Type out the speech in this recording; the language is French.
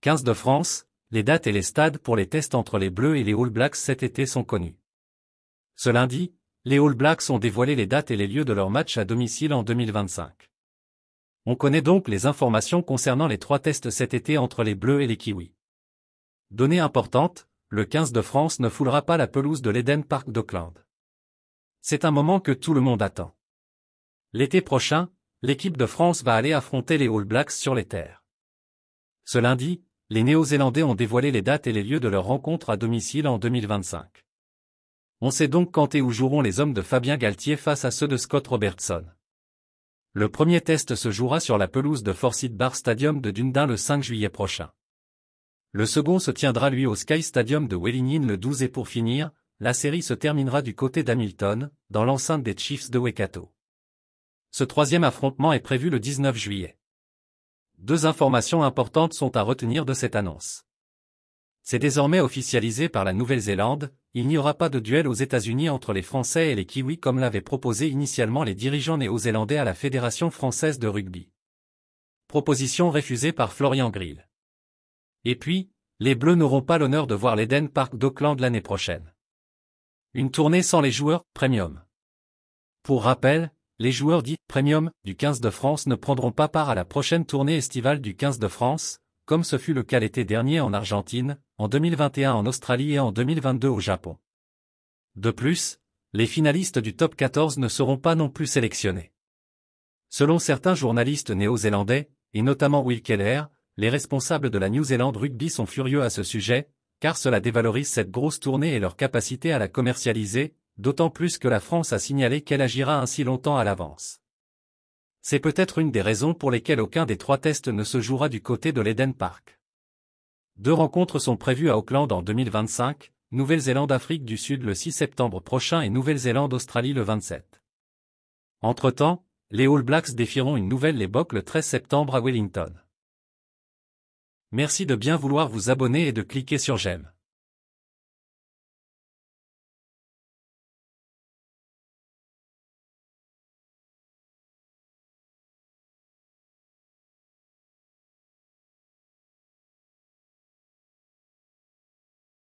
15 de France, les dates et les stades pour les tests entre les Bleus et les All Blacks cet été sont connus. Ce lundi, les All Blacks ont dévoilé les dates et les lieux de leur match à domicile en 2025. On connaît donc les informations concernant les 3 tests cet été entre les Bleus et les Kiwis. Donnée importante, le 15 de France ne foulera pas la pelouse de l'Eden Park d'Auckland. C'est un moment que tout le monde attend. L'été prochain, l'équipe de France va aller affronter les All Blacks sur les terres. Ce lundi, les Néo-Zélandais ont dévoilé les dates et les lieux de leur rencontre à domicile en 2025. On sait donc quand et où joueront les hommes de Fabien Galthié face à ceux de Scott Robertson. Le premier test se jouera sur la pelouse de Forsyth Barr Stadium de Dunedin le 5 juillet prochain. Le second se tiendra lui au Sky Stadium de Wellington le 12 et pour finir, la série se terminera du côté d'Hamilton, dans l'enceinte des Chiefs de Waikato. Ce troisième affrontement est prévu le 19 juillet. 2 informations importantes sont à retenir de cette annonce. C'est désormais officialisé par la Nouvelle-Zélande, il n'y aura pas de duel aux États-Unis entre les Français et les Kiwis comme l'avaient proposé initialement les dirigeants néo-zélandais à la Fédération française de rugby. Proposition refusée par Florian Grill. Et puis, les Bleus n'auront pas l'honneur de voir l'Eden Park d'Auckland l'année prochaine. Une tournée sans les joueurs premium. Pour rappel, les joueurs dits premium du 15 de France ne prendront pas part à la prochaine tournée estivale du 15 de France, comme ce fut le cas l'été dernier en Argentine, en 2021 en Australie et en 2022 au Japon. De plus, les finalistes du top 14 ne seront pas non plus sélectionnés. Selon certains journalistes néo-zélandais, et notamment Will Keller, les responsables de la New Zealand Rugby sont furieux à ce sujet, car cela dévalorise cette grosse tournée et leur capacité à la commercialiser, d'autant plus que la France a signalé qu'elle agira ainsi longtemps à l'avance. C'est peut-être une des raisons pour lesquelles aucun des 3 tests ne se jouera du côté de l'Eden Park. 2 rencontres sont prévues à Auckland en 2025, Nouvelle-Zélande-Afrique du Sud le 6 septembre prochain et Nouvelle-Zélande-Australie le 27. Entre-temps, les All Blacks défieront une nouvelle les Boks le 13 septembre à Wellington. Merci de bien vouloir vous abonner et de cliquer sur j'aime.